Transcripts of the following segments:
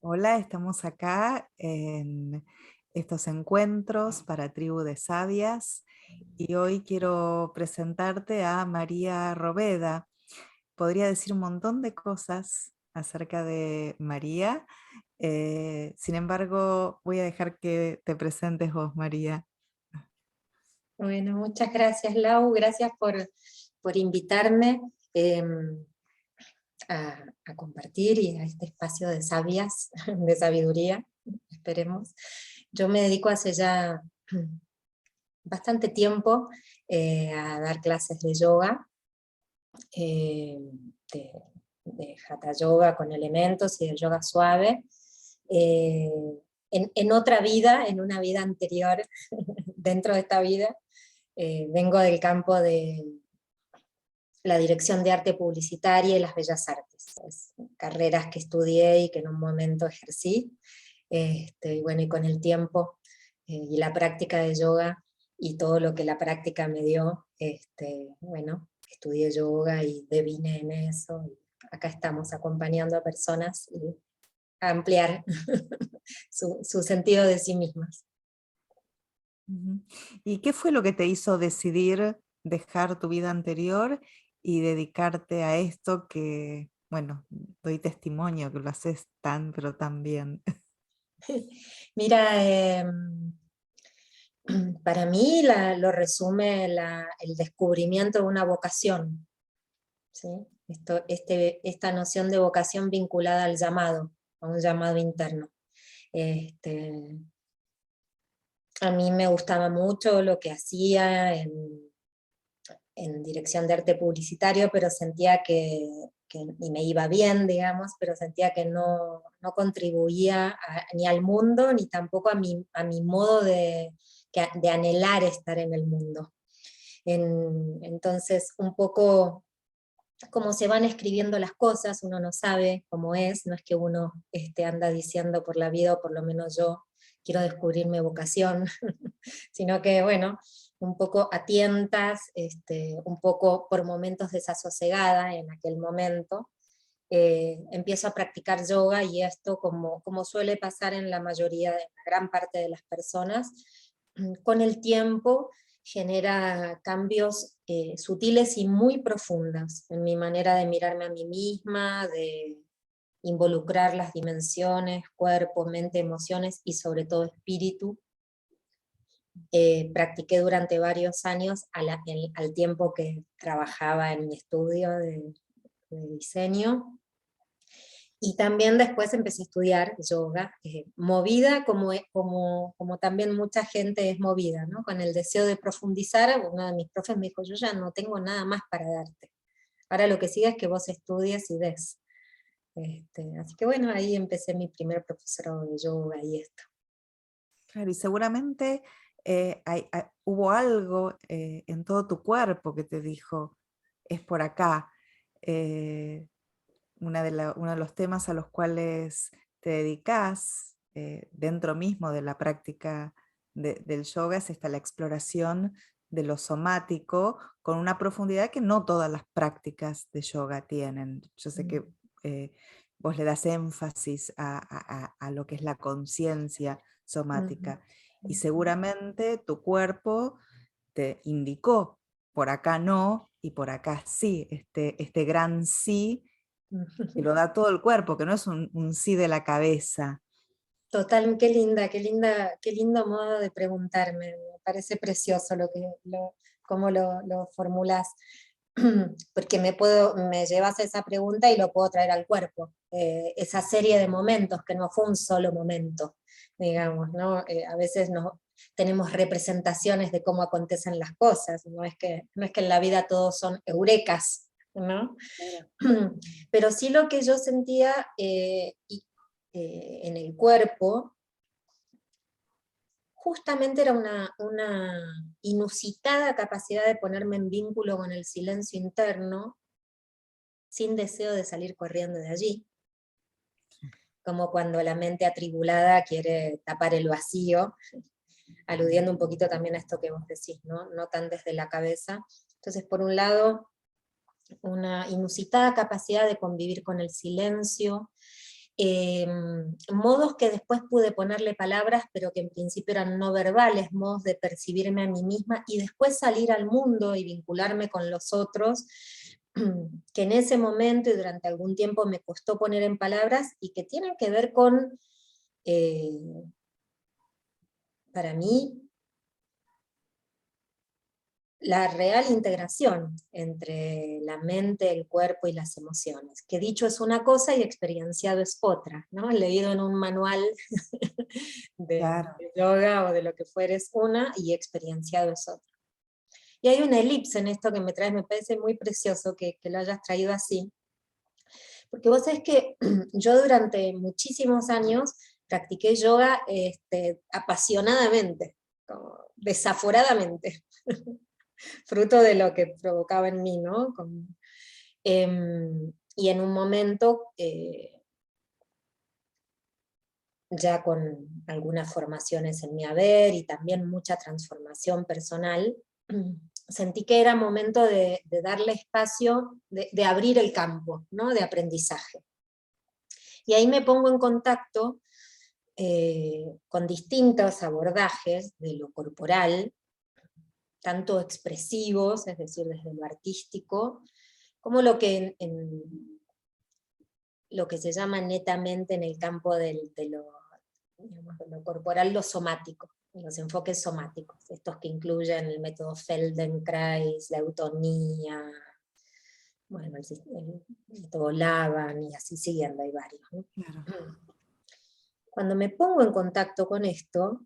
Hola, estamos acá en estos encuentros para Tribu de Sabias y hoy quiero presentarte a María Robeda. Podría decir un montón de cosas acerca de María, sin embargo voy a dejar que te presentes vos, María. Bueno, muchas gracias, Lau, gracias por invitarme a compartir y a este espacio de sabias, de sabiduría, esperemos. Yo me dedico hace ya bastante tiempo a dar clases de yoga, eh, de, de Hatha Yoga con elementos y de yoga suave. eh, en otra vida, en una vida anterior, dentro de esta vida, vengo del campo de la dirección de arte publicitaria y las bellas artes, carreras que estudié y que en un momento ejercí, y bueno, y con el tiempo y la práctica de yoga y todo lo que la práctica me dio, bueno, estudié yoga y devine en eso, y acá estamos acompañando a personas y a ampliar su sentido de sí mismas. Ujú. ¿Y qué fue lo que te hizo decidir dejar tu vida anterior y dedicarte a esto que, bueno, doy testimonio que lo haces tan, pero tan bien? Mira, para mí lo resume el descubrimiento de una vocación, ¿sí? Esta noción de vocación vinculada al llamado, a un llamado interno. Este, a mí me gustaba mucho lo que hacía en dirección de arte publicitario, pero sentía y me iba bien, digamos, pero sentía que no contribuía ni al mundo, ni tampoco a mi modo de anhelar estar en el mundo. Entonces, un poco como se van escribiendo las cosas, uno no sabe cómo es, no es que uno anda diciendo por la vida, o por lo menos yo quiero descubrir mi vocación, sino que, bueno, un poco a tientas, un poco por momentos desasosegada en aquel momento, empiezo a practicar yoga, y esto, como suele pasar en la mayoría, de la gran parte de las personas, con el tiempo genera cambios sutiles y muy profundos en mi manera de mirarme a mí misma, de involucrar las dimensiones, cuerpo, mente, emociones y sobre todo espíritu. Practiqué durante varios años al tiempo que trabajaba en mi estudio de diseño. Y también después empecé a estudiar yoga, movida como también mucha gente es movida, ¿no? Con el deseo de profundizar. Uno de mis profes me dijo: yo ya no tengo nada más para darte. Ahora lo que sigue es que vos estudies y des. Así que bueno, ahí empecé mi primer profesorado de yoga y esto. Claro, y seguramente hubo algo en todo tu cuerpo que te dijo, es por acá. Eh, uno de los temas a los cuales te dedicas dentro mismo de la práctica del yoga es la exploración de lo somático con una profundidad que no todas las prácticas de yoga tienen. Yo sé que eh, vos le das énfasis a lo que es la conciencia somática y seguramente tu cuerpo te indicó por acá no y por acá sí, este gran sí que lo da todo el cuerpo, que no es un sí de la cabeza. Total, qué lindo modo de preguntarme. Me parece precioso cómo lo formulás. Porque me llevas a esa pregunta y lo puedo traer al cuerpo. Esa serie de momentos, que no fue un solo momento, digamos, ¿no? A veces tenemos representaciones de cómo acontecen las cosas, no es que en la vida todos son eurekas, ¿no? Pero sí, lo que yo sentía en el cuerpo, justamente era una inusitada capacidad de ponerme en vínculo con el silencio interno, sin deseo de salir corriendo de allí, como cuando la mente atribulada quiere tapar el vacío, aludiendo un poquito también a esto que vos decís, ¿no? No tan desde la cabeza. Entonces, por un lado, una inusitada capacidad de convivir con el silencio, modos que después pude ponerle palabras, pero que en principio eran no verbales, modos de percibirme a mí misma, y después salir al mundo y vincularme con los otros, que en ese momento y durante algún tiempo me costó poner en palabras, y que tienen que ver con, para mí, la real integración entre la mente, el cuerpo y las emociones, que dicho es una cosa y experienciado es otra, ¿no? Leído en un manual de Claro. yoga o de lo que fuere es una, y experienciado es otra. Y hay una elipse en esto que me traes, me parece muy precioso que lo hayas traído así, porque vos sabés que yo durante muchísimos años practiqué yoga apasionadamente, como desaforadamente, fruto de lo que provocaba en mí, ¿no? Y en un momento, ya con algunas formaciones en mi haber y también mucha transformación personal, sentí que era momento de darle espacio, de abrir el campo, ¿no? De aprendizaje. Y ahí me pongo en contacto con distintos abordajes de lo corporal, tanto expresivos, es decir, desde lo artístico, como lo que lo que se llama netamente en el campo digamos, de lo corporal, lo somático, los enfoques somáticos, estos que incluyen el método Feldenkrais, la eutonía, bueno, el método Laban, y así siguiendo, hay varios, ¿no? Claro. Cuando me pongo en contacto con esto,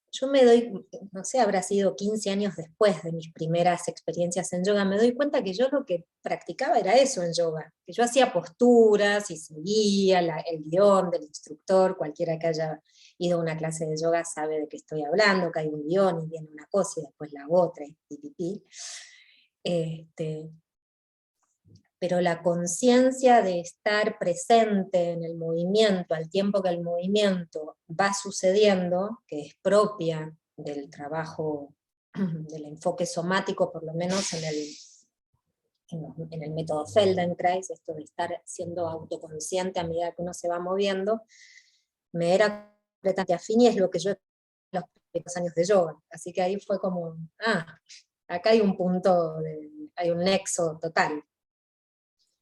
yo me doy, no sé, habrá sido 15 años después de mis primeras experiencias en yoga, me doy cuenta que yo lo que practicaba era eso en yoga, que yo hacía posturas y seguía el guión del instructor. Cualquiera que haya ido a una clase de yoga sabe de qué estoy hablando, que hay un guión y viene una cosa y después la otra, y pipipi. Pero la conciencia de estar presente en el movimiento al tiempo que el movimiento va sucediendo, que es propia del trabajo, del enfoque somático, por lo menos en el método Feldenkrais, esto de estar siendo autoconsciente a medida que uno se va moviendo, me era completamente afín, y es lo que yo en los primeros años de yoga. Así que ahí fue como, acá hay un punto, hay un nexo total.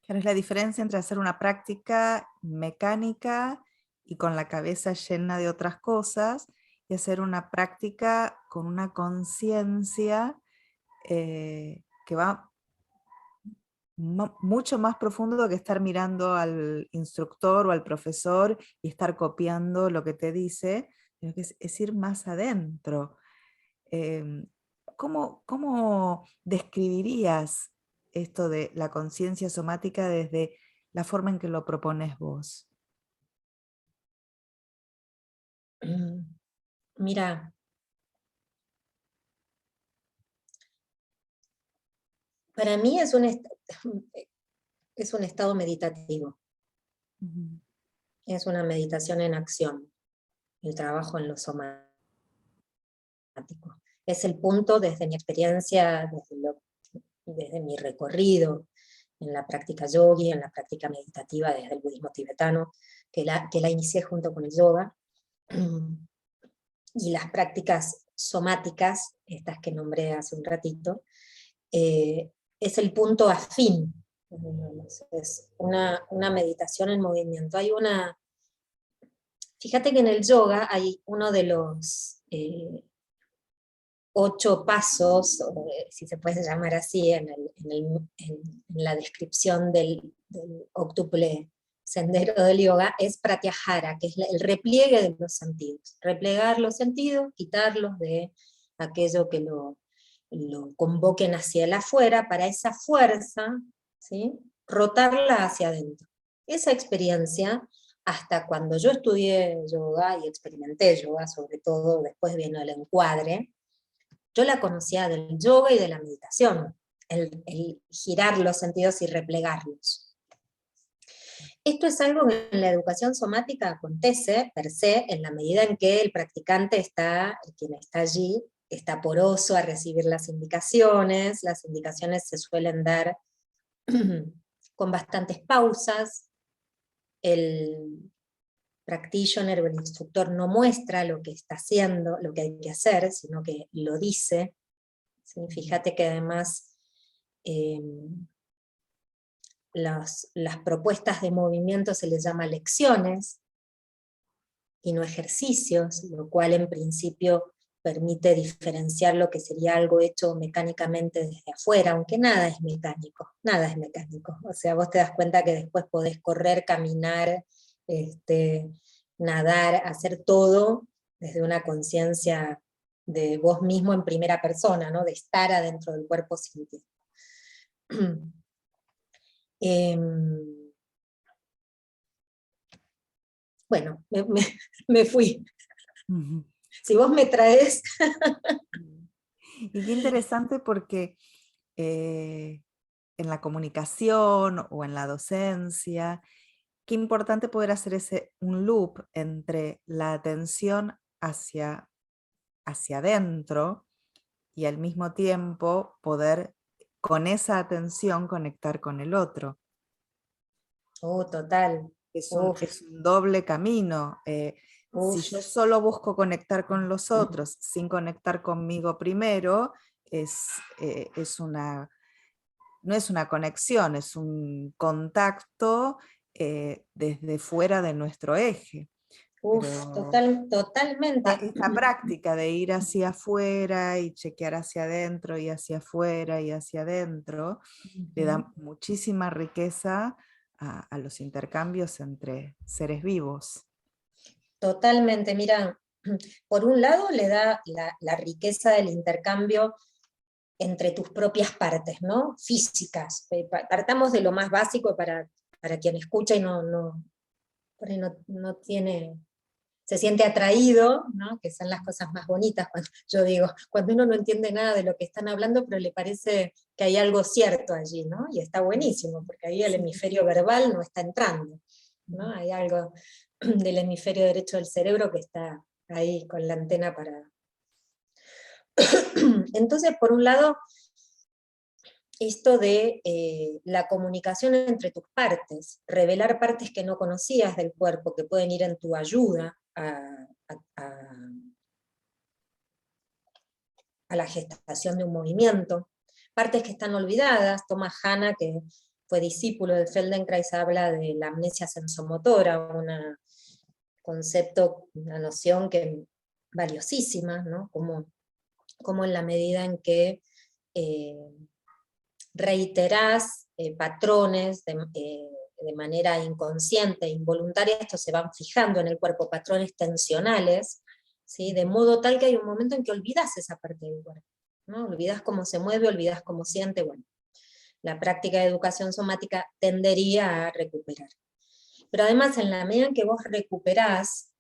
Claro, es la diferencia entre hacer una práctica mecánica y con la cabeza llena de otras cosas, y hacer una práctica con una conciencia que va mucho más profundo que estar mirando al instructor o al profesor y estar copiando lo que te dice, sino que es ir más adentro. Em, ¿Cómo describirías esto de la conciencia somática desde la forma en que lo propones vos? Mira, para mí es un estado meditativo, Ujú. es una meditación en acción, el trabajo en lo somático. Es el punto desde mi experiencia, desde mi recorrido en la práctica yogi, en la práctica meditativa desde el budismo tibetano, que la inicié junto con el yoga, y las prácticas somáticas, estas que nombré hace un ratito, es el punto afín. Es una meditación en movimiento. Fíjate que en el yoga hay uno de los 8 pasos, si se puede llamar así, en la descripción del octuple sendero del yoga, es pratyahara, que es el repliegue de los sentidos. Replegar los sentidos, quitarlos de aquello que lo convoquen hacia el afuera, para esa fuerza, ¿sí? Rotarla hacia adentro. Esa experiencia, hasta cuando yo estudié yoga y experimenté yoga, sobre todo después vino el encuadre, yo la conocía del yoga y de la meditación, el girar los sentidos y replegarlos. Esto es algo que en la educación somática acontece per se en la medida en que el practicante quien está allí, está poroso a recibir las indicaciones se suelen dar con bastantes pausas, el practitioner o el instructor no muestra lo que está haciendo, lo que hay que hacer, sino que lo dice. ¿Sí? Fíjate que además las propuestas de movimiento se les llama lecciones y no ejercicios, lo cual en principio permite diferenciar lo que sería algo hecho mecánicamente desde afuera, aunque nada es mecánico, nada es mecánico. O sea, vos te das cuenta que después podés correr, caminar, nadar, hacer todo desde una conciencia de vos mismo en primera persona, ¿no? De estar adentro del cuerpo sintiendo. Bueno, me fui. Ujú. Si vos me traes... Y qué interesante porque en la comunicación o en la docencia, qué importante poder hacer un loop entre la atención hacia adentro y al mismo tiempo poder con esa atención conectar con el otro. Total. Es Uf, un doble camino. Si uf. yo solo busco conectar con los otros sin conectar conmigo primero, no es una conexión, es un contacto desde fuera de nuestro eje. Uf, Pero totalmente. esta práctica de ir hacia afuera y chequear hacia adentro y hacia afuera y hacia adentro, le da muchísima riqueza a los intercambios entre seres vivos. Totalmente, mira, por un lado le da la riqueza del intercambio entre tus propias partes, ¿no? Físicas. Partamos de lo más básico para quien escucha y por ahí no tiene, se siente atraído, ¿no? Que son las cosas más bonitas, cuando, yo digo, cuando uno no entiende nada de lo que están hablando, pero le parece que hay algo cierto allí, ¿no? Y está buenísimo, porque ahí el hemisferio verbal no está entrando, ¿no? Hay algo del hemisferio derecho del cerebro que está ahí con la antena para... Entonces, por un lado, esto de la comunicación entre tus partes, revelar partes que no conocías del cuerpo, que pueden ir en tu ayuda a la gestación de un movimiento, partes que están olvidadas. Thomas Hanna, que fue discípulo de Feldenkrais, habla de la amnesia sensomotora, un concepto, una noción que valiosísima, ¿no? Como en la medida en que reiterás patrones de manera inconsciente, involuntaria, estos se van fijando en el cuerpo, patrones tensionales, ¿sí? De modo tal que hay un momento en que olvidas esa parte del cuerpo, ¿no? Olvidas cómo se mueve, olvidas cómo siente. Bueno, la práctica de educación somática tendería a recuperar. Pero además, en la medida en que vos recuperás,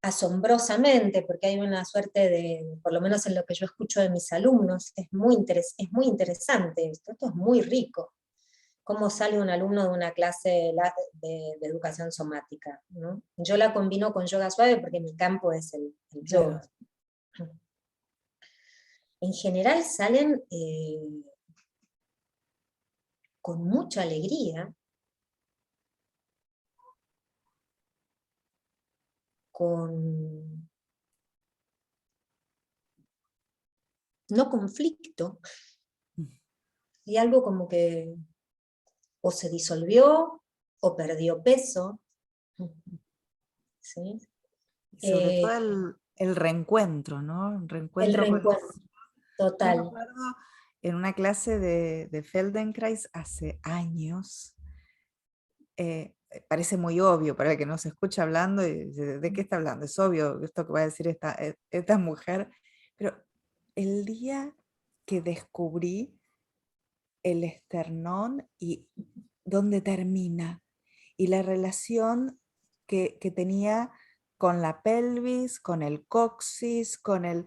asombrosamente, porque hay una suerte de, por lo menos en lo que yo escucho de mis alumnos, es muy interesante esto es muy rico, cómo sale un alumno de una clase de educación somática, ¿no? Yo la combino con yoga suave porque mi campo es el Claro. yoga. En general salen con mucha alegría, con no conflicto, y algo como que o se disolvió o perdió peso, ¿sí? Y sobre todo el reencuentro, ¿no? El El reencuentro con... reencuentro Yo me total. acuerdo en una clase de Feldenkrais hace años, parece muy obvio para el que nos escucha hablando, y dice, ¿de qué está hablando? Es obvio esto que va a decir esta mujer, pero el día que descubrí el esternón y dónde termina, y la relación que tenía con la pelvis, con el coxis, con el...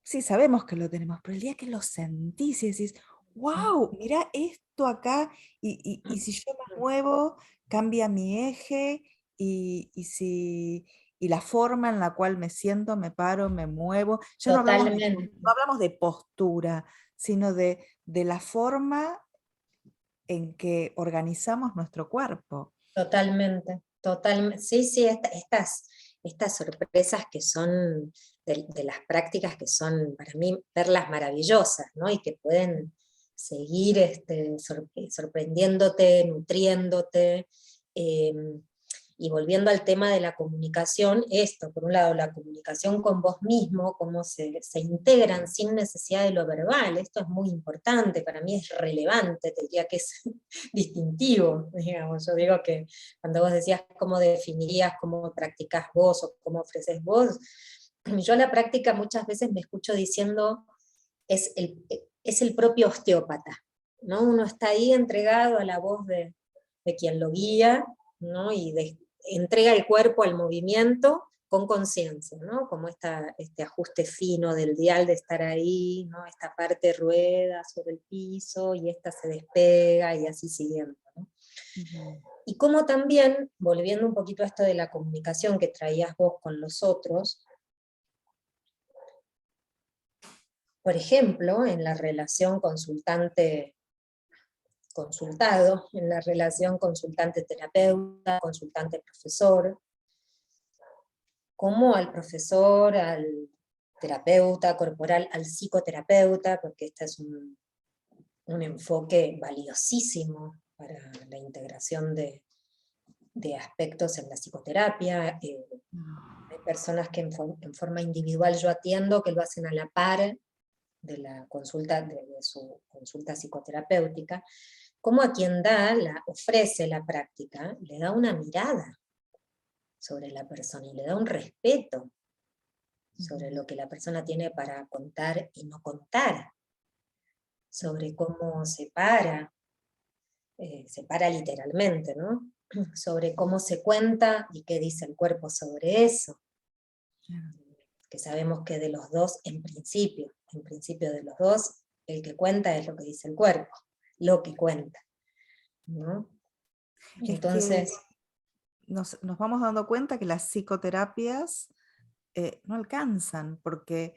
Sí, sabemos que lo tenemos, pero el día que lo sentís y decís, wow, mira esto acá, y si yo me muevo, cambia mi eje, y la forma en la cual me siento, me paro, me muevo. Ya Totalmente. no hablamos de postura, sino de la forma en que organizamos nuestro cuerpo. Totalmente, totalmente. Sí, sí, estas sorpresas que son de las prácticas que son para mí perlas maravillosas, ¿no? Y que pueden seguir sorprendiéndote, nutriéndote. eh, y volviendo al tema de la comunicación, esto, por un lado, la comunicación con vos mismo, cómo se integran sin necesidad de lo verbal, esto es muy importante, para mí es relevante, te diría que es distintivo, digamos. Yo digo que cuando vos decías cómo definirías, cómo practicás vos o cómo ofreces vos, yo a la práctica muchas veces me escucho diciendo, es el propio osteópata, ¿no? Uno está ahí entregado a la voz de quien lo guía, ¿no? Y entrega el cuerpo al movimiento con conciencia, ¿no? Como este ajuste fino del dial de estar ahí, ¿no? Esta parte rueda sobre el piso y esta se despega y así siguiendo, ¿no? Ujú. Y como también, volviendo un poquito a esto de la comunicación que traías vos con los otros, por ejemplo, en la relación consultado, en la relación consultante-terapeuta, consultante-profesor, como al profesor, al terapeuta corporal, al psicoterapeuta, porque este es un enfoque valiosísimo para la integración de aspectos en la psicoterapia. Hay personas que en forma individual yo atiendo, que lo hacen a la par de la consulta, de su consulta psicoterapéutica, como a quien ofrece la práctica, le da una mirada sobre la persona y le da un respeto sobre lo que la persona tiene para contar y no contar, sobre cómo se para literalmente, ¿no? Sobre cómo se cuenta y qué dice el cuerpo sobre eso, que sabemos que de los dos, en principio de los dos, el que cuenta es lo que dice el cuerpo, lo que cuenta, ¿no? Es que Entonces, nos vamos dando cuenta que las psicoterapias no alcanzan, porque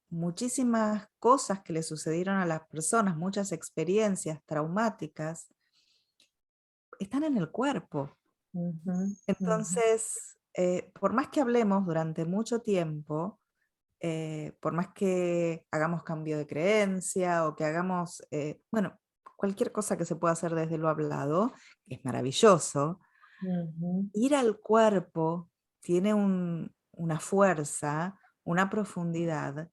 muchísimas cosas que le sucedieron a las personas, muchas experiencias traumáticas, están en el cuerpo. ujú, ujú, Entonces, por más que hablemos durante mucho tiempo, por más que hagamos cambio de creencia o que hagamos, bueno, cualquier cosa que se pueda hacer desde lo hablado, que es maravilloso, ujú. ir al cuerpo tiene una fuerza, una profundidad,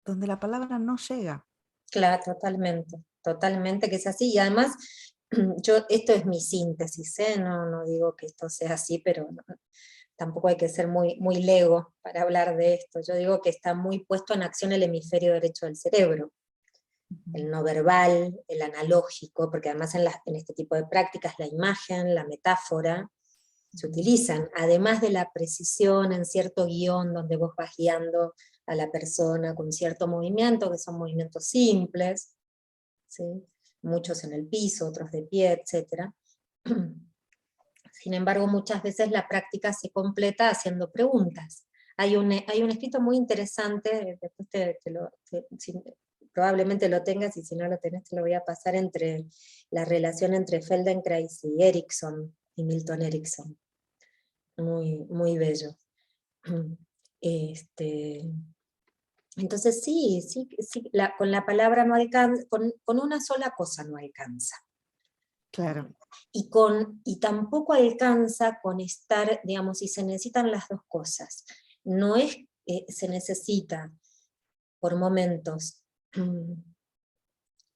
donde la palabra no llega. Claro, totalmente, totalmente que es así. Y además, esto es mi síntesis, ¿eh? No digo que esto sea así, pero tampoco hay que ser muy lego para hablar de esto. Yo digo que está muy puesto en acción el hemisferio derecho del cerebro, el no verbal, el analógico, porque además en este tipo de prácticas la imagen, la metáfora, se utilizan, además de la precisión en cierto guión donde vos vas guiando a la persona con cierto movimiento, que son movimientos simples, ¿sí? Muchos en el piso, otros de pie, etc. Sin embargo, muchas veces la práctica se completa haciendo preguntas. Hay un escrito muy interesante, después probablemente lo tengas, y si no lo tenés te lo voy a pasar, entre la relación entre Feldenkrais y Erickson, y Milton Erickson. Muy bello. Este, entonces sí, sí, sí, con la palabra no alcanza, con una sola cosa no alcanza. Claro. Y tampoco alcanza con estar, digamos, y se necesitan las dos cosas. No es, se necesita por momentos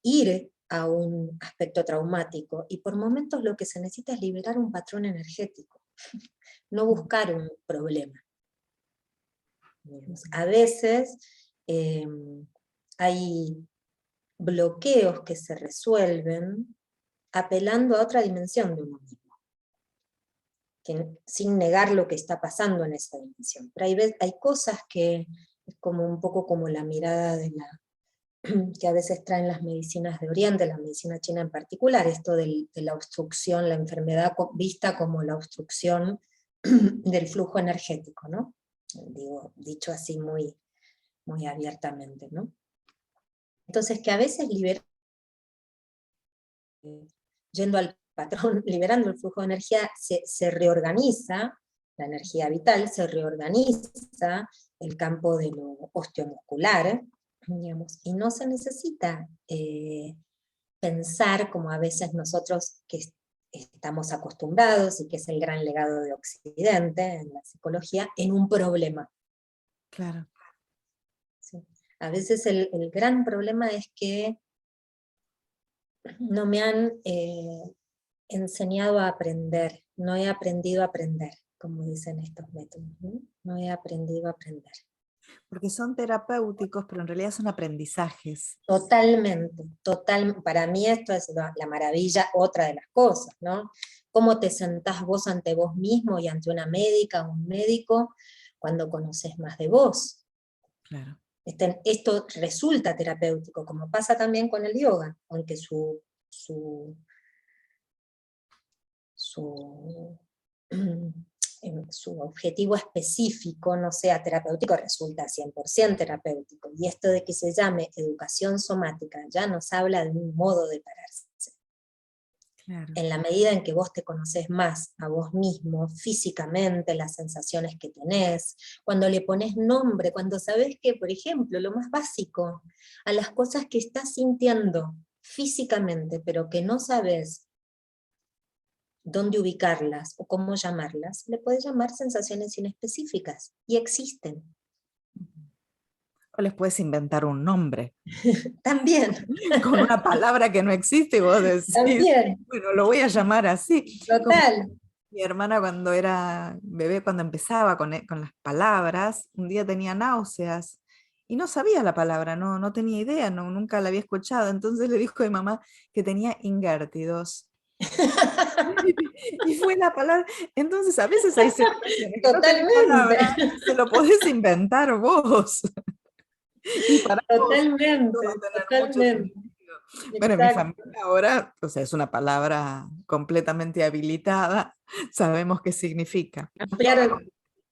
ir a un aspecto traumático, y por momentos lo que se necesita es liberar un patrón energético, no buscar un problema. A veces hay bloqueos que se resuelven apelando a otra dimensión de uno mismo, sin negar lo que está pasando en esa dimensión. Pero hay cosas que es como un poco como la mirada que a veces traen las medicinas de Oriente, la medicina china en particular, esto de la obstrucción, la enfermedad vista como la obstrucción del flujo energético, ¿no? Dicho así muy abiertamente, ¿no? Entonces, que a veces libera, yendo al patrón, liberando el flujo de energía, se reorganiza, la energía vital, se reorganiza el campo de lo osteomuscular, digamos, y no se necesita pensar como a veces nosotros que estamos acostumbrados, y que es el gran legado de Occidente en la psicología, en un problema. Claro. ¿Sí? A veces el gran problema es que no me han enseñado a aprender, no he aprendido a aprender, como dicen estos métodos, ¿no? No he aprendido a aprender. Porque son terapéuticos, pero en realidad son aprendizajes. Totalmente, para mí esto es la maravilla, otra de las cosas, ¿no? Cómo te sentás vos ante vos mismo y ante una médica o un médico cuando conoces más de vos. Claro. Esto resulta terapéutico, como pasa también con el yoga, aunque su su objetivo específico no sea terapéutico, resulta 100% terapéutico. Y esto de que se llame educación somática ya nos habla de un modo de pararse. Claro. En la medida en que vos te conocés más a vos mismo, físicamente, las sensaciones que tenés, cuando le pones nombre, cuando sabés que, por ejemplo, lo más básico, a las cosas que estás sintiendo físicamente, pero que no sabés dónde ubicarlas o cómo llamarlas, le puedes llamar sensaciones inespecíficas, y existen. O les puedes inventar un nombre También, con una palabra que no existe y vos decís, también, bueno, lo voy a llamar así. Como total. mi hermana cuando era bebé, cuando empezaba con las palabras, un día tenía náuseas y no sabía la palabra, no tenía idea, nunca la había escuchado. Entonces le dijo a mi mamá que tenía ingértidos. Y fue la palabra. Entonces a veces hay situaciones que no tenés Totalmente, palabra y se lo podés inventar vos. Y para vos totalmente, va a tener mucho totalmente, sentido. Bueno, en mi exacto. familia ahora, o sea, es una palabra completamente habilitada, sabemos qué significa.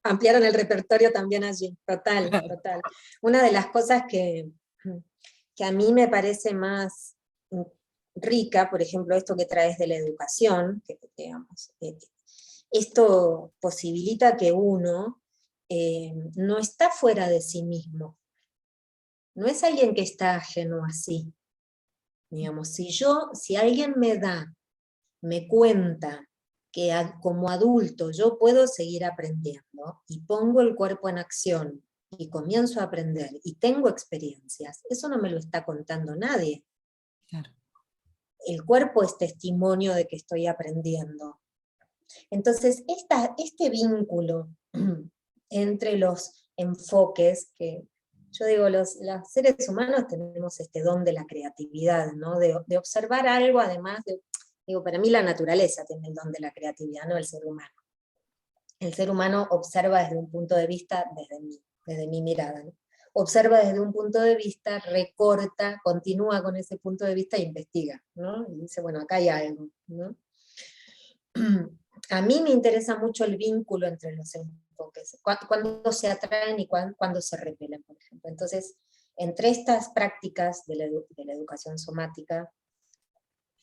Ampliaron el repertorio también allí, total, total. Una de las cosas que a mí me parece más rica, por ejemplo, esto que traes de la educación, que digamos, esto posibilita que uno no está fuera de sí mismo, no es alguien que está ajeno a sí. Digamos, si alguien me cuenta que como adulto yo puedo seguir aprendiendo y pongo el cuerpo en acción y comienzo a aprender y tengo experiencias, eso no me lo está contando nadie. Claro. El cuerpo es testimonio de que estoy aprendiendo. Entonces, este vínculo entre los enfoques, que yo digo, los seres humanos tenemos este don de la creatividad, ¿no? De observar algo, además de, digo, para mí la naturaleza tiene el don de la creatividad, no el ser humano. El ser humano observa desde un punto de vista, desde mi mirada, ¿no? Observa desde un punto de vista, recorta, continúa con ese punto de vista e investiga, ¿no? Y dice, bueno, acá hay algo, ¿no? A mí me interesa mucho el vínculo entre los enfoques, cuando se atraen y cuando se repelen, por ejemplo. Entonces, entre estas prácticas de la educación somática,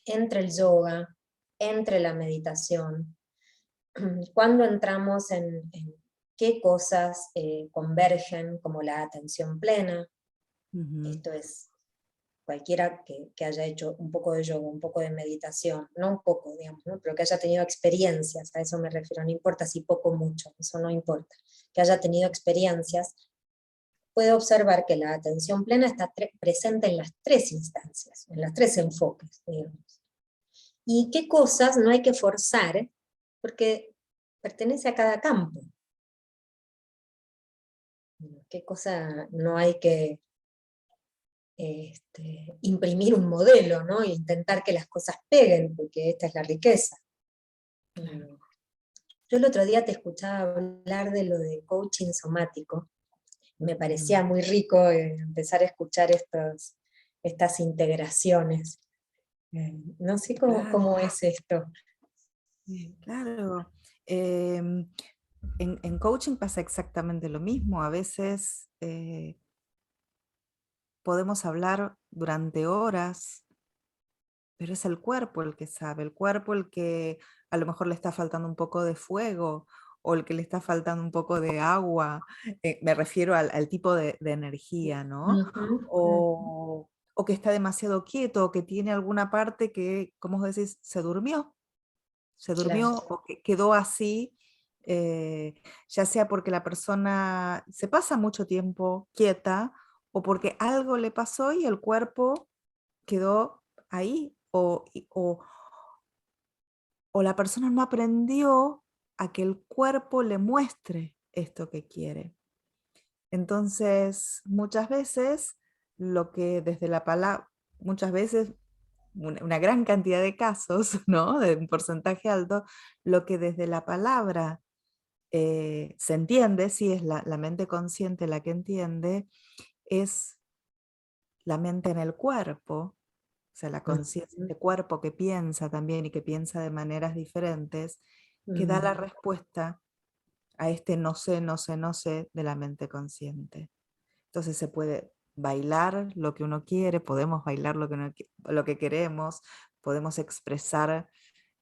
entre el yoga, entre la meditación, cuando entramos en qué cosas convergen, como la atención plena, esto es cualquiera que haya hecho un poco de yoga, un poco de meditación, no un poco, digamos, ¿no? Pero que haya tenido experiencias, a eso me refiero, no importa si poco o mucho, eso no importa, que haya tenido experiencias, puede observar que la atención plena está presente en las tres instancias, en los tres enfoques, digamos. Y qué cosas no hay que forzar, porque pertenece a cada campo. Qué cosa no hay que imprimir un modelo, ¿no? E intentar que las cosas peguen, porque esta es la riqueza. Claro. Yo el otro día te escuchaba hablar de lo de coaching somático. Me parecía muy rico empezar a escuchar estas integraciones. No sé Claro, cómo es esto. claro. En coaching pasa exactamente lo mismo. A veces podemos hablar durante horas pero es el cuerpo el que sabe, el cuerpo el que a lo mejor le está faltando un poco de fuego o el que le está faltando un poco de agua, me refiero al tipo de energía, ¿no? Ujú, ujú. O que está demasiado quieto, o que tiene alguna parte que, como vos decís, se Claro. durmió o que quedó así, ya sea porque la persona se pasa mucho tiempo quieta o porque algo le pasó y el cuerpo quedó ahí, o la persona no aprendió a que el cuerpo le muestre esto que quiere. Entonces, muchas veces, lo que desde la palabra, muchas veces, una gran cantidad de casos, ¿no? De un porcentaje alto, lo que desde la palabra se entiende, sí es la mente consciente la que entiende, es la mente en el cuerpo, o sea, la conciencia, Ujú, de cuerpo que piensa también y que piensa de maneras diferentes, que da la ujú. respuesta a este no sé, no sé, no sé de la mente consciente. Entonces se puede bailar lo que uno quiere, podemos bailar lo que queremos, podemos expresar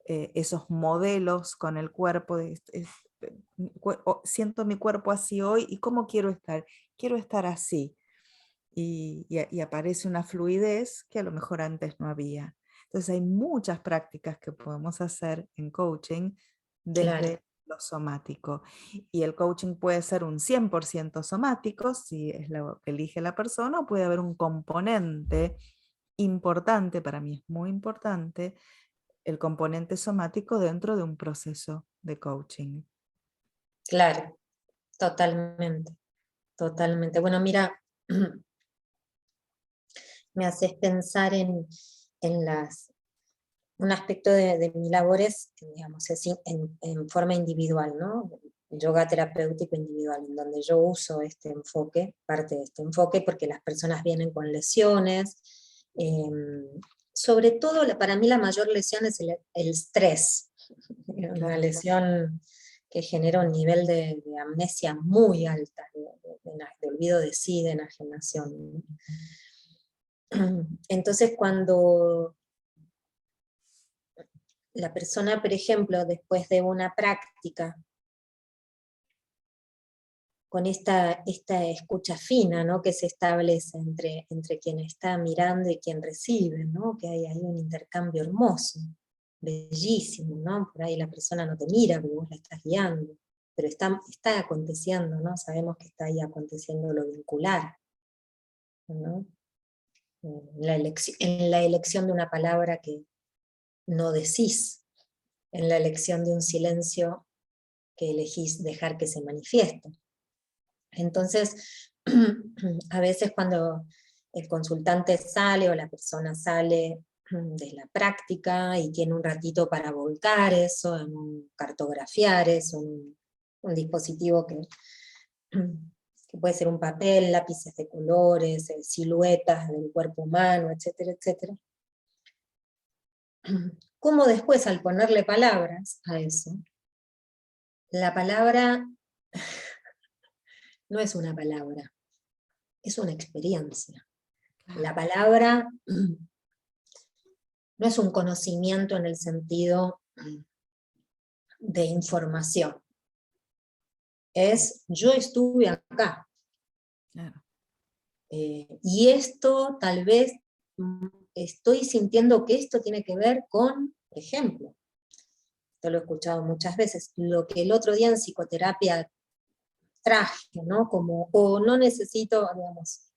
esos modelos con el cuerpo. Siento mi cuerpo así hoy y cómo quiero estar. Quiero estar así. Y aparece una fluidez que a lo mejor antes no había. Entonces hay muchas prácticas que podemos hacer en coaching Claro, desde lo somático. Y el coaching puede ser un 100% somático, si es lo que elige la persona, o puede haber un componente importante, para mí es muy importante, el componente somático dentro de un proceso de coaching. claro, totalmente, totalmente. Bueno, mira, me haces pensar en un aspecto de mi labor es, digamos, es en forma individual, ¿no? Yoga terapéutico individual, en donde yo uso este enfoque, parte de este enfoque, porque las personas vienen con lesiones. Sobre todo, para mí la mayor lesión es el estrés, una Claro. lesión que genera un nivel de amnesia muy alta, de olvido de sí, de enajenación. Entonces, cuando la persona, por ejemplo, después de una práctica, con esta escucha fina, ¿no? Que se establece entre quien está mirando y quien recibe, ¿no? Que hay ahí un intercambio hermoso, bellísimo, ¿no? Por ahí la persona no te mira porque vos la estás guiando, pero está aconteciendo, ¿no? Sabemos que está ahí aconteciendo lo vincular, ¿no? En la elección de una palabra que no decís, en la elección de un silencio que elegís dejar que se manifieste. Entonces, a veces cuando el consultante sale o la persona sale de la práctica y tiene un ratito para volcar eso, cartografiar eso, un dispositivo que puede ser un papel, lápices de colores, siluetas del cuerpo humano, etcétera, etcétera. ¿Cómo después al ponerle palabras a eso? La palabra no es una palabra, es una experiencia. La Claro. palabra no es un conocimiento en el sentido de información, es yo estuve acá, Claro. y esto tal vez estoy sintiendo que esto tiene que ver con, por ejemplo, esto lo he escuchado muchas veces, lo que el otro día en psicoterapia traje, ¿no? Como, o no necesito, digamos,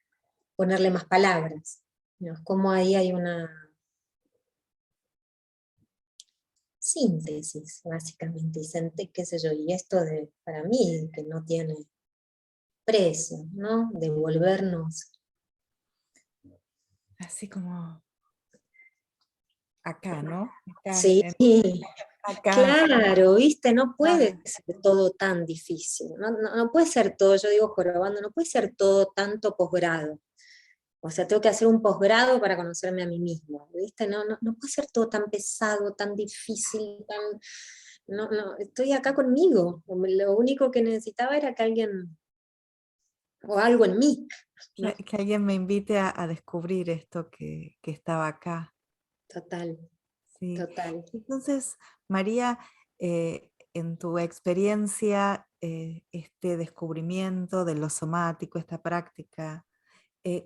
ponerle más palabras, ¿no? Como ahí hay una síntesis, básicamente, y qué sé yo, y esto para mí, que no tiene precio, ¿no? Devolvernos. Así como acá, ¿no? Acá, Sí, acá. claro, viste, no puede Ah, ser todo tan difícil, no puede ser todo, yo digo jorobando, no puede ser todo tanto posgrado. O sea, tengo que hacer un posgrado para conocerme a mí mismo, ¿viste? No puede ser todo tan pesado, tan difícil, no, estoy acá conmigo. Lo único que necesitaba era que alguien, o algo en mí, ¿no? que alguien me invite a descubrir esto que estaba acá. Total, Sí. total. Entonces, María, en tu experiencia, este descubrimiento de lo somático, esta práctica,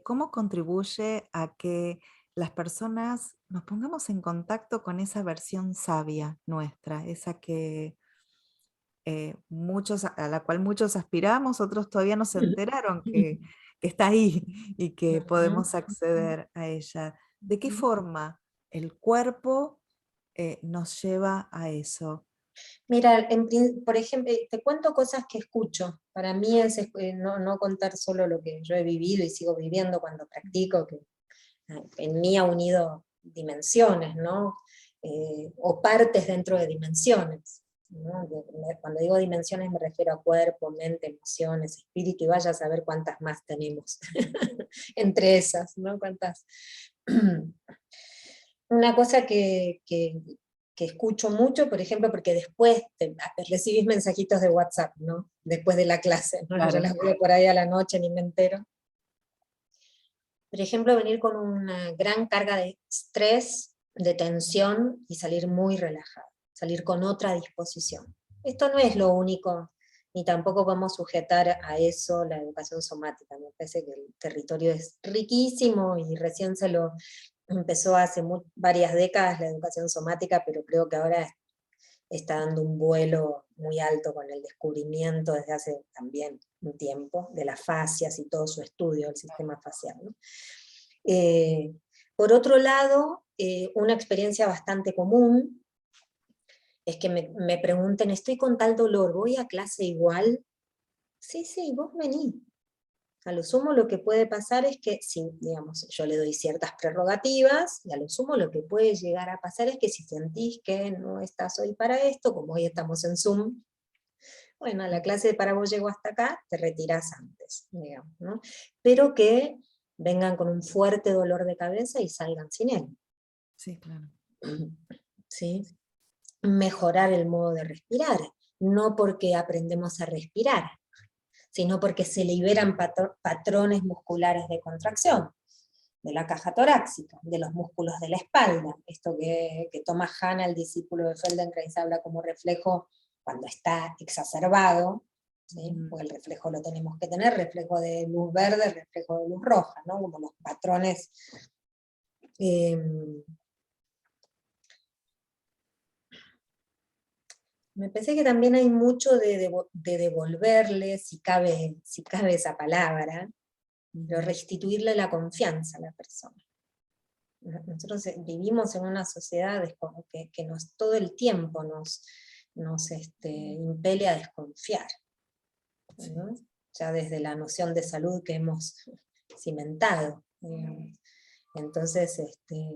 ¿cómo contribuye a que las personas nos pongamos en contacto con esa versión sabia nuestra, esa que a la cual muchos aspiramos, otros todavía no se enteraron que está ahí y que Ujú, podemos acceder a ella? ¿De qué ujú. forma el cuerpo nos lleva a eso? Mira, por ejemplo, te cuento cosas que escucho. Para mí es no contar solo lo que yo he vivido y sigo viviendo cuando practico, que en mí ha unido dimensiones, ¿no? O partes dentro de dimensiones, ¿no? Cuando digo dimensiones me refiero a cuerpo, mente, emociones, espíritu, y vaya a saber cuántas más tenemos entre esas, ¿no? Cuántas. Una cosa que escucho mucho, por ejemplo, porque después recibís mensajitos de WhatsApp, ¿no? Después de la clase, ¿no? Yo Claro, las veo por ahí a la noche, ni me entero. Por ejemplo, venir con una gran carga de estrés, de tensión y salir muy relajado, salir con otra disposición. Esto no es lo único, ni tampoco vamos a sujetar a eso la educación somática. Me parece que el territorio es riquísimo y recién se lo empezó hace varias décadas la educación somática, pero creo que ahora está dando un vuelo muy alto con el descubrimiento desde hace también un tiempo de las fascias y todo su estudio del sistema facial, ¿no? Eh, por otro lado, una experiencia bastante común es que me pregunten, estoy con tal dolor, ¿voy a clase igual? Sí, sí, vos vení. A lo sumo lo que puede pasar es que, si, digamos, yo le doy ciertas prerrogativas, y a lo sumo lo que puede llegar a pasar es que si sentís que no estás hoy para esto, como hoy estamos en Zoom, bueno, la clase para vos llegó hasta acá, te retirás antes, digamos, ¿no? Pero que vengan con un fuerte dolor de cabeza y salgan sin él. sí, claro. ¿Sí? Mejorar el modo de respirar, no porque aprendemos a respirar, sino porque se liberan patrones musculares de contracción, de la caja torácica, de los músculos de la espalda, esto que Thomas Hanna, el discípulo de Feldenkrais, habla como reflejo cuando está exacerbado, ¿sí? Porque el reflejo lo tenemos que tener, reflejo de luz verde, reflejo de luz roja, ¿no? Como los patrones. Me parece que también hay mucho de devolverle, si cabe esa palabra, pero restituirle la confianza a la persona. Nosotros vivimos en una sociedad que todo el tiempo nos impele a desconfiar, ¿no? Ya desde la noción de salud que hemos cimentado, entonces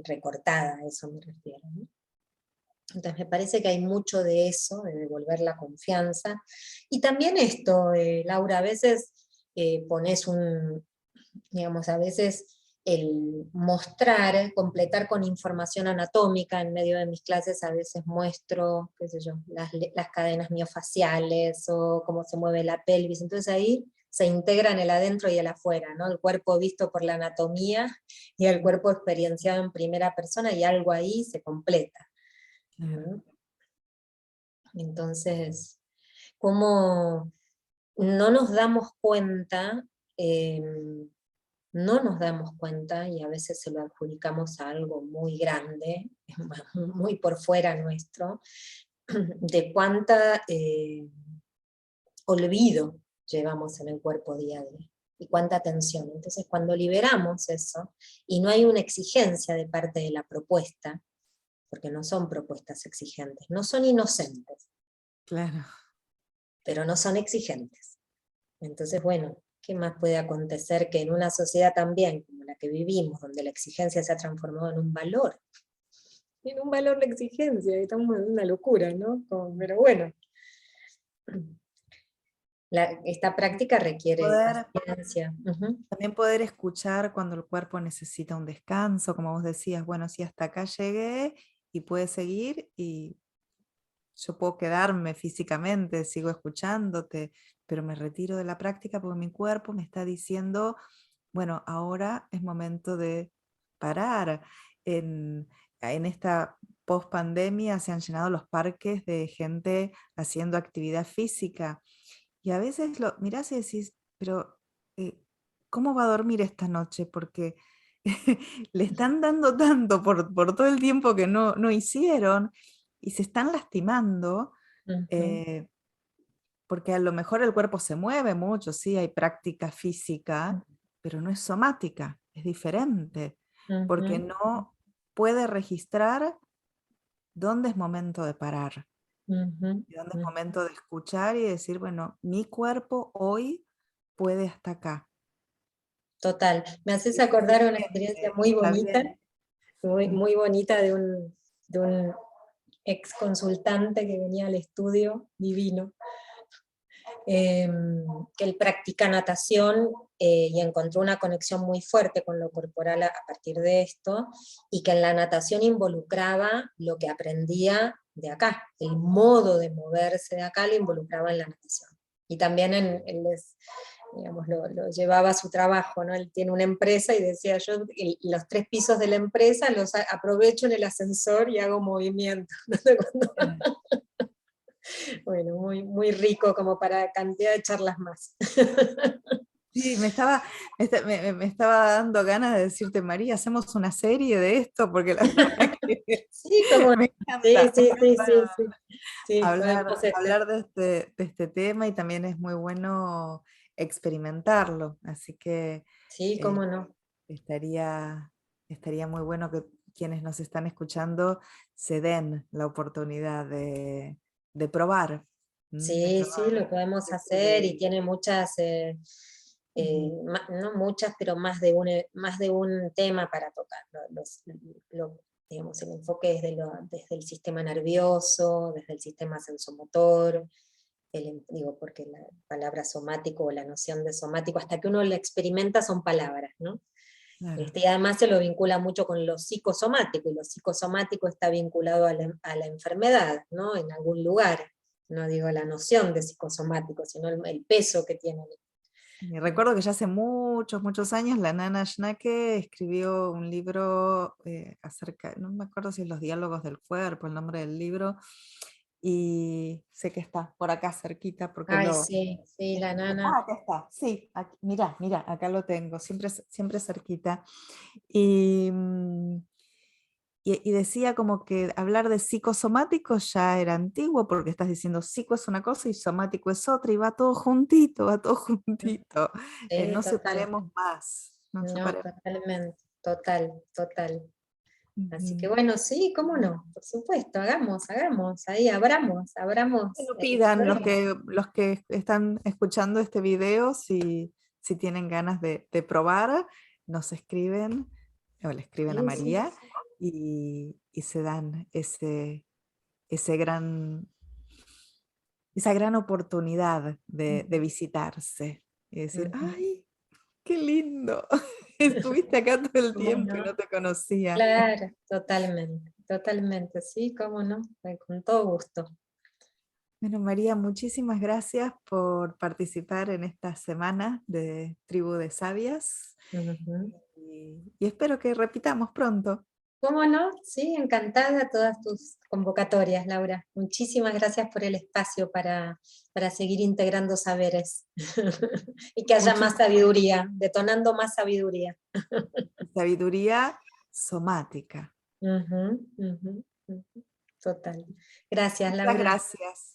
recortada, a eso me refiero, ¿no? Entonces me parece que hay mucho de eso, de devolver la confianza. Y también esto, Laura, a veces pones digamos, a veces el mostrar, completar con información anatómica en medio de mis clases, a veces muestro, qué sé yo, las cadenas miofaciales o cómo se mueve la pelvis. Entonces ahí se integran el adentro y el afuera, ¿no? El cuerpo visto por la anatomía y el cuerpo experienciado en primera persona, y algo ahí se completa. Claro. Entonces, como no nos damos cuenta, eh, no nos damos cuenta, y a veces se lo adjudicamos a algo muy grande, muy por fuera nuestro, de cuánta olvido llevamos en el cuerpo día a día y cuánta tensión. Entonces, cuando liberamos eso, y no hay una exigencia de parte de la propuesta, porque no son propuestas exigentes, no son inocentes, Claro. pero no son exigentes. Entonces, bueno, ¿qué más puede acontecer que en una sociedad también como la que vivimos, donde la exigencia se ha transformado en un valor? En un valor la exigencia, estamos en una locura, ¿no? Pero bueno, esta práctica requiere Poder, paciencia. Ujú. también poder escuchar cuando el cuerpo necesita un descanso, como vos decías, bueno, si hasta acá llegué y puede seguir y yo puedo quedarme físicamente, sigo escuchándote, pero me retiro de la práctica porque mi cuerpo me está diciendo, bueno, ahora es momento de parar. En, en esta post-pandemia se han llenado los parques de gente haciendo actividad física. Y a veces lo mirás y decís, pero eh, ¿cómo va a dormir esta noche? Porque le están dando tanto por todo el tiempo que no hicieron y se están lastimando, Ujú, eh, porque a lo mejor el cuerpo se mueve mucho, sí, hay práctica física, pero no es somática, es diferente, porque ujú, no puede registrar dónde es momento de parar, ujú, y dónde es ujú. momento de escuchar y decir, bueno, mi cuerpo hoy puede hasta acá. Total. Me haces Es acordar una experiencia diferente y muy está bonita, bien. muy, Mm. muy bonita de un ex consultante que venía al estudio, divino, eh, que él practica natación y encontró una conexión muy fuerte con lo corporal a partir de esto, y que en la natación involucraba lo que aprendía de acá, el modo de moverse de acá lo involucraba en la natación. Y también él digamos, lo llevaba a su trabajo, ¿no? Él tiene una empresa y decía, yo los 3 pisos de la empresa los aprovecho en el ascensor y hago movimiento. Bueno, muy, muy rico como para cantidad de charlas más. Sí, me estaba dando ganas de decirte, María, hacemos una serie de esto, porque la verdad que Sí, como me sí, encanta, me sí, sí, sí, encanta sí. Sí, podemos hablar de este tema, y también es muy bueno experimentarlo, así que sí, eh, cómo no. estaría, estaría muy bueno que quienes nos están escuchando se den la oportunidad de probar, de Sí, sí, probar lo podemos esto hacer y de... tiene muchas, Ujú. no muchas, pero más de un tema para tocar. Digamos, el enfoque desde el sistema nervioso, desde el sistema sensomotor, digo, porque la palabra somático o la noción de somático, hasta que uno la experimenta son palabras, ¿no? Claro. Y además se lo vincula mucho con lo psicosomático, y lo psicosomático está vinculado a la enfermedad, ¿no? En algún lugar. No digo la noción de psicosomático, sino el peso que tiene. Y recuerdo que ya hace muchos, muchos años la Nana Schnaque escribió un libro acerca, no me acuerdo si es Los diálogos del cuerpo, el nombre del libro, y sé que está por acá cerquita porque Ay, lo... sí, sí, la nana. Ah, acá está, sí, mira, mira, acá lo tengo, siempre, siempre cerquita. Y, y decía como que hablar de psicosomático ya era antiguo, porque estás diciendo psico es una cosa y somático es otra, y va todo juntito, va todo juntito. Sí, No total. separemos más, no No, separemos. totalmente. Total, total. Así que Ujú. bueno, sí, cómo no, por supuesto, hagamos, ahí abramos Bueno, el pidan programa. los que están escuchando este video, si tienen ganas de probar, nos escriben o le escriben a Sí, sí, María, y se dan ese gran, esa gran oportunidad de visitarse y decir, ujú. ¡ay, qué lindo! Estuviste acá todo el ¿Cómo tiempo y no? no te conocía. Claro, totalmente, totalmente, sí, cómo no, con todo gusto. Bueno, María, muchísimas gracias por participar en esta semana de Tribu de Sabias, Ujú. y espero que repitamos pronto. ¿Cómo no? Sí, encantada de todas tus convocatorias, Laura. Muchísimas gracias por el espacio para seguir integrando saberes y que haya más Muchísima sabiduría, detonando más sabiduría. sabiduría somática. Ujú, ujú, ujú. Total. Gracias, Muchas Laura. gracias.